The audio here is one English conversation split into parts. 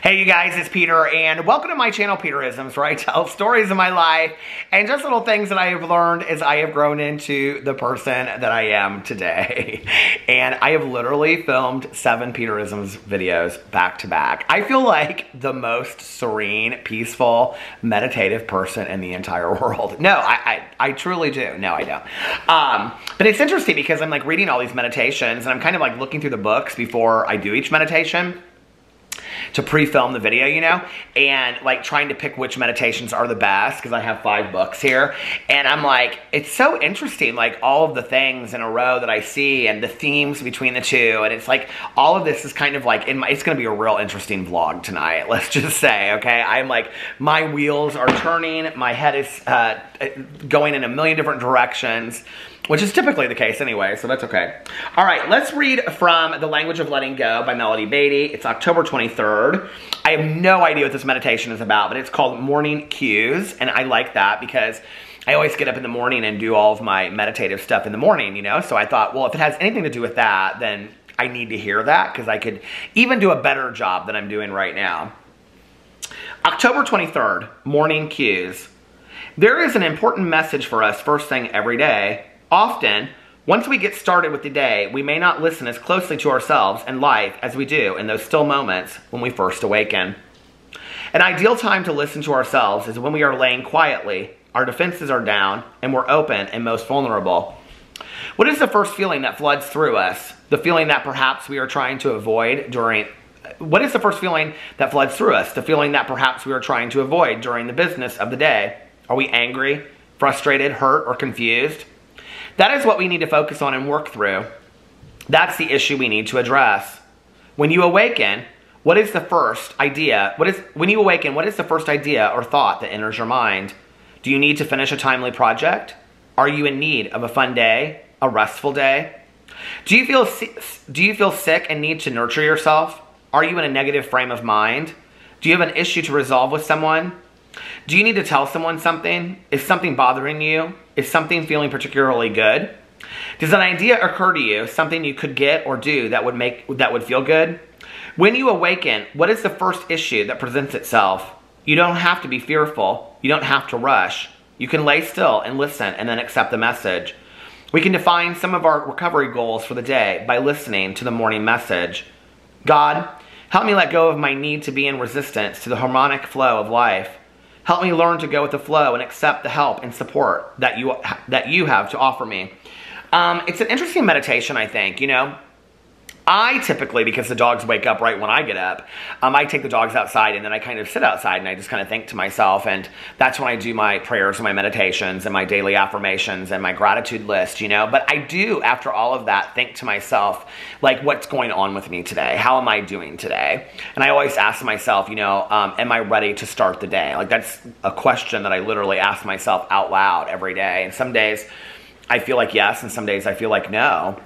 Hey you guys, it's Peter, and welcome to my channel, Peterisms, where I tell stories of my life and just little things that I have learned as I have grown into the person that I am today. And I have literally filmed 7 Peterisms videos back to back. I feel like the most serene, peaceful, meditative person in the entire world. No, I truly do. No, I don't. But it's interesting because I'm like reading all these meditations and I'm kind of like looking through the books before I do each meditation to pre-film the video, you know, and like trying to pick which meditations are the best because I have 5 books here. And I'm like, it's so interesting, like all of the things in a row that I see and the themes between the two. And it's like, all of this is kind of like, it's going to be a real interesting vlog tonight. Let's just say, okay, I'm like, my wheels are turning. My head is going in a million different directions, which is typically the case anyway, so that's okay. All right, let's read from The Language of Letting Go by Melody Beatty. It's October 23rd. I have no idea what this meditation is about, but it's called Morning Cues, and I like that because I always get up in the morning and do all of my meditative stuff in the morning, you know? So I thought, well, if it has anything to do with that, then I need to hear that because I could even do a better job than I'm doing right now. October 23rd, Morning Cues. There is an important message for us first thing every day. Often, once we get started with the day, we may not listen as closely to ourselves and life as we do in those still moments when we first awaken. An ideal time to listen to ourselves is when we are laying quietly, our defenses are down, and we're open and most vulnerable. What is the first feeling that floods through us? The feeling that perhaps we are trying to avoid during... What is the first feeling that floods through us? The feeling that perhaps we are trying to avoid during the business of the day. Are we angry, frustrated, hurt, or confused? That is what we need to focus on and work through. That's the issue we need to address. When you awaken, what is the first idea? When you awaken, what is the first idea or thought that enters your mind? Do you need to finish a timely project? Are you in need of a fun day, a restful day? Do you feel sick and need to nurture yourself? Are you in a negative frame of mind? Do you have an issue to resolve with someone? Do you need to tell someone something? Is something bothering you? Is something feeling particularly good? Does an idea occur to you, something you could get or do that would feel good? When you awaken, what is the first issue that presents itself? You don't have to be fearful. You don't have to rush. You can lay still and listen and then accept the message. We can define some of our recovery goals for the day by listening to the morning message. God, help me let go of my need to be in resistance to the harmonic flow of life. Help me learn to go with the flow and accept the help and support that you have to offer me. It's an interesting meditation, I think, you know. I typically, because the dogs wake up right when I get up, I take the dogs outside and then I kind of sit outside and I just kind of think to myself, and that's when I do my prayers and my meditations and my daily affirmations and my gratitude list, you know. But I do, after all of that, think to myself, like, what's going on with me today? How am I doing today? And I always ask myself, you know, am I ready to start the day? Like, that's a question that I literally ask myself out loud every day. And some days I feel like yes, and some days I feel like no.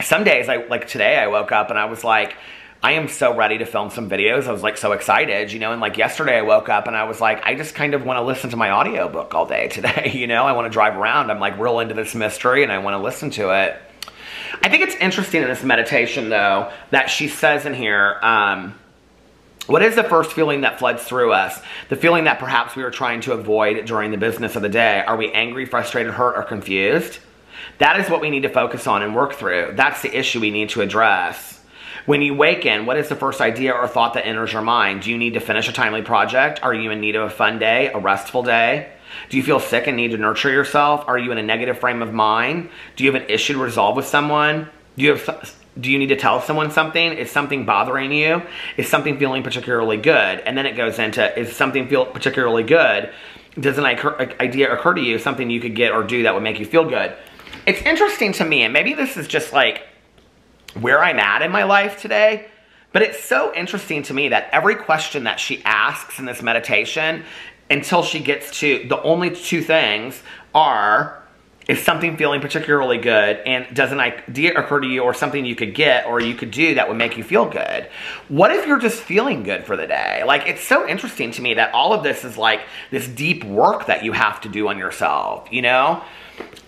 Some days, like today, I woke up and I was like, I am so ready to film some videos. I was like so excited, you know, and like yesterday I woke up and I was like, I just kind of want to listen to my audiobook all day today, you know. I want to drive around. I'm like real into this mystery and I want to listen to it. I think it's interesting in this meditation, though, that she says in here, what is the first feeling that floods through us? The feeling that perhaps we are trying to avoid during the business of the day. Are we angry, frustrated, hurt, or confused? That is what we need to focus on and work through. That's the issue we need to address. When you waken, what is the first idea or thought that enters your mind? Do you need to finish a timely project? Are you in need of a fun day, a restful day? Do you feel sick and need to nurture yourself? Are you in a negative frame of mind? Do you have an issue to resolve with someone? Do you need to tell someone something? Is something bothering you? Is something feeling particularly good? And then it goes into, is something feel particularly good? Does an idea occur to you, something you could get or do that would make you feel good? It's interesting to me, and maybe this is just like where I'm at in my life today, but it's so interesting to me that every question that she asks in this meditation, until she gets to the only 2 things are, is something feeling particularly good, and does an idea occur to you or something you could get or you could do that would make you feel good? What if you're just feeling good for the day? Like, it's so interesting to me that all of this is like this deep work that you have to do on yourself, you know?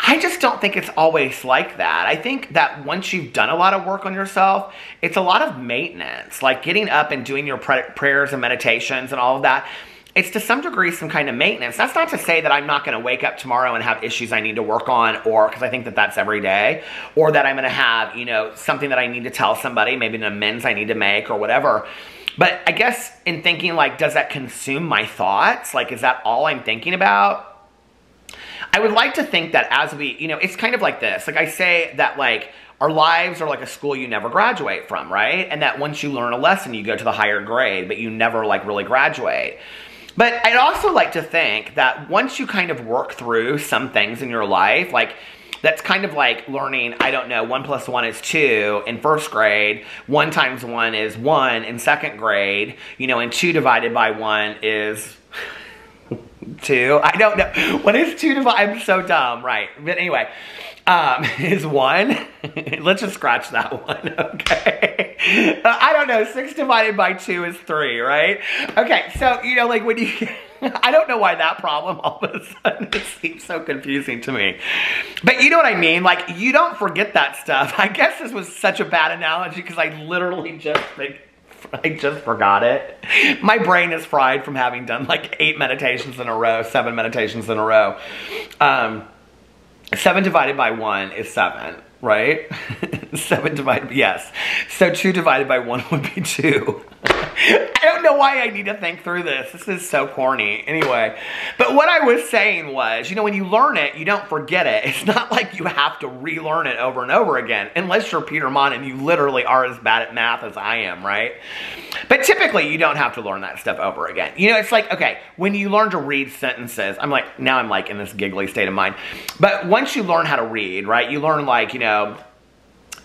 I just don't think it's always like that. I think that once you've done a lot of work on yourself, it's a lot of maintenance, like getting up and doing your prayers and meditations and all of that. It's to some degree some kind of maintenance. That's not to say that I'm not going to wake up tomorrow and have issues I need to work on, or because I think that that's every day, or that I'm going to have, you know, something that I need to tell somebody, maybe an amends I need to make or whatever. But I guess in thinking, like, does that consume my thoughts? Like, is that all I'm thinking about? I would like to think that as we, you know, it's kind of like this. Like I say that, like, our lives are like a school you never graduate from, right? And that once you learn a lesson, you go to the higher grade, but you never, like, really graduate. But I'd also like to think that once you kind of work through some things in your life, like, that's kind of like learning, I don't know, 1 + 1 is 2 in first grade, 1 × 1 is 1 in second grade, you know, and 2 divided by 1 is 2. I don't know. What is 2 divided? I'm so dumb, right? But anyway, is 1. Let's just scratch that one, okay? I don't know. 6 divided by 2 is 3, right? Okay, so, you know, like when you... I don't know why that problem all of a sudden it seems so confusing to me. But you know what I mean? Like, you don't forget that stuff. I guess this was such a bad analogy because I literally just forgot it. My brain is fried from having done like 8 meditations in a row, 7 meditations in a row. 7 divided by 1 is 7, right? 7 divided, yes. So 2 divided by 1 would be 2. I don't know why I need to think through this. This is so corny. Anyway, but what I was saying was, you know, when you learn it, you don't forget it. It's not like you have to relearn it over and over again, unless you're Peter Monn and you literally are as bad at math as I am, right? But typically, you don't have to learn that stuff over again. You know, it's like, okay, when you learn to read sentences, now I'm like in this giggly state of mind. But once you learn how to read, right, you learn like, you know,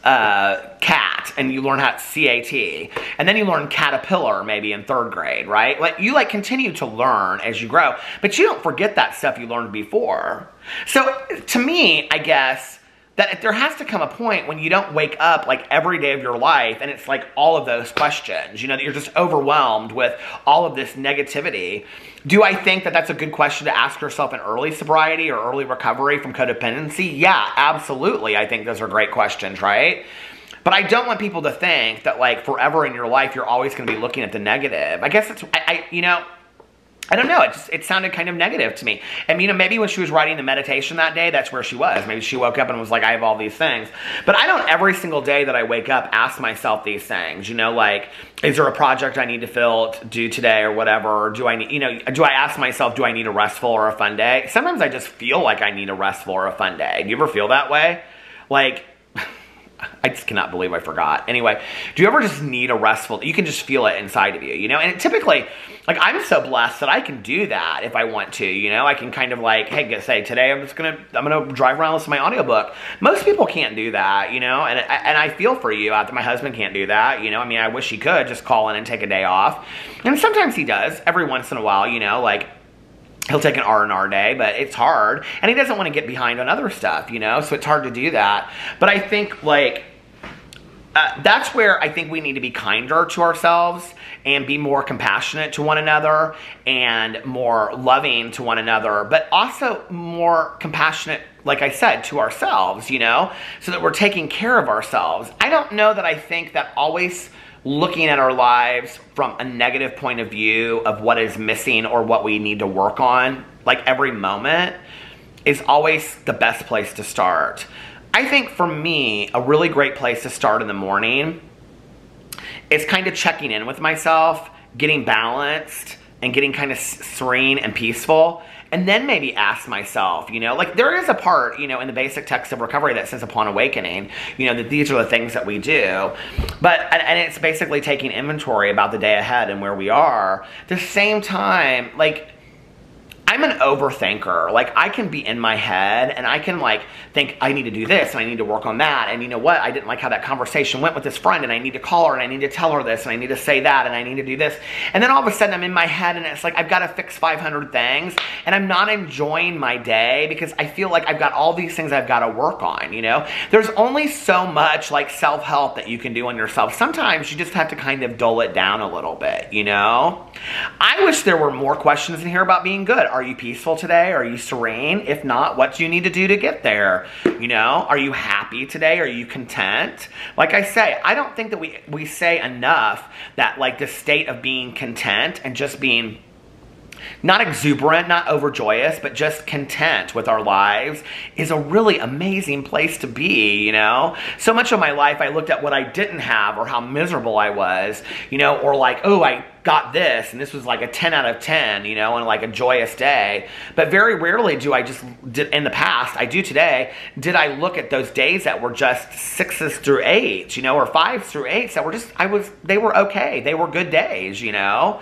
cat, and you learn how to C-A-T, and then you learn caterpillar maybe in 3rd grade, right? Like you like continue to learn as you grow, but you don't forget that stuff you learned before. So to me, I guess that there has to come a point when you don't wake up like every day of your life and it's like all of those questions, you know, that you're just overwhelmed with all of this negativity. Do I think that that's a good question to ask yourself in early sobriety or early recovery from codependency? Yeah, absolutely. I think those are great questions, right? But I don't want people to think that like forever in your life, you're always going to be looking at the negative. I guess it's, you know, I don't know. It sounded kind of negative to me. And, you know, maybe when she was writing the meditation that day, that's where she was. Maybe she woke up and was like, I have all these things. But I don't every single day that I wake up ask myself these things. You know, like, is there a project I need to do today or whatever? Or do I need, you know, do I ask myself, do I need a restful or a fun day? Sometimes I just feel like I need a restful or a fun day. Do you ever feel that way? Like... I just cannot believe I forgot. Anyway, do you ever just need a restful? You can just feel it inside of you, you know? And typically, like, I'm so blessed that I can do that if I want to, you know? I can kind of like, hey, say, today I'm gonna drive around and listen to my audiobook. Most people can't do that, you know? And I feel for you out there. My husband can't do that, you know? I mean, I wish he could just call in and take a day off. And sometimes he does, every once in a while, you know? Like, he'll take an R&R day, but it's hard. And he doesn't want to get behind on other stuff, you know? So it's hard to do that. But I think, like, that's where I think we need to be kinder to ourselves and be more compassionate to one another and more loving to one another, but also more compassionate, like I said, to ourselves, you know? So that we're taking care of ourselves. I don't know that I think that always... looking at our lives from a negative point of view of what is missing or what we need to work on, like every moment, is always the best place to start. I think for me, a really great place to start in the morning is kind of checking in with myself, getting balanced, and getting kind of serene and peaceful. And then maybe ask myself, you know, like there is a part, you know, in the basic text of recovery that says upon awakening, you know, that these are the things that we do. But, and it's basically taking inventory about the day ahead and where we are. At the same time, like, I'm an overthinker. Like, I can be in my head and I can like think I need to do this and I need to work on that. And you know what? I didn't like how that conversation went with this friend and I need to call her and I need to tell her this and I need to say that and I need to do this. And then all of a sudden I'm in my head and it's like I've got to fix 500 things and I'm not enjoying my day because I feel like I've got all these things I've got to work on, you know? There's only so much like self-help that you can do on yourself. Sometimes you just have to kind of dull it down a little bit, you know? I wish there were more questions in here about being good. Are you peaceful today? Are you serene? If not, what do you need to do to get there? You know, are you happy today? Are you content? Like I say, I don't think that we say enough that like the state of being content and just being not exuberant, not overjoyous, but just content with our lives is a really amazing place to be, you know? So much of my life, I looked at what I didn't have or how miserable I was, you know, or like, oh, I got this, and this was like a 10 out of 10, you know, and like a joyous day. But very rarely in the past, I do today, did I look at those days that were just 6s through 8s, you know, or 5s through 8s that were just, they were okay. They were good days, you know?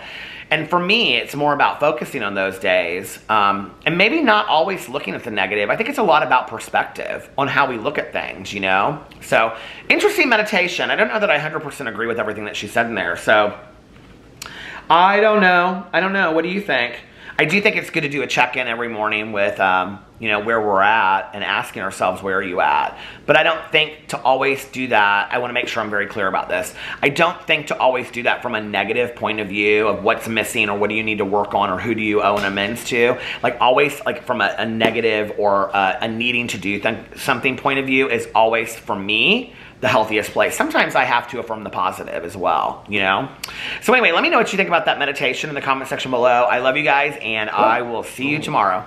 And for me, it's more about focusing on those days and maybe not always looking at the negative. I think it's a lot about perspective on how we look at things, you know? So, interesting meditation. I don't know that I 100% agree with everything that she said in there. So, I don't know. What do you think? I do think it's good to do a check-in every morning with, you know, where we're at and asking ourselves, where are you at? But I don't think to always do that. I want to make sure I'm very clear about this. I don't think to always do that from a negative point of view of what's missing or what do you need to work on or who do you owe an amends to. Like always, like from a negative or a needing to do something point of view is always, for me, the healthiest place. Sometimes I have to affirm the positive as well, you know? So anyway, let me know what you think about that meditation in the comment section below. I love you guys, and I will see you tomorrow.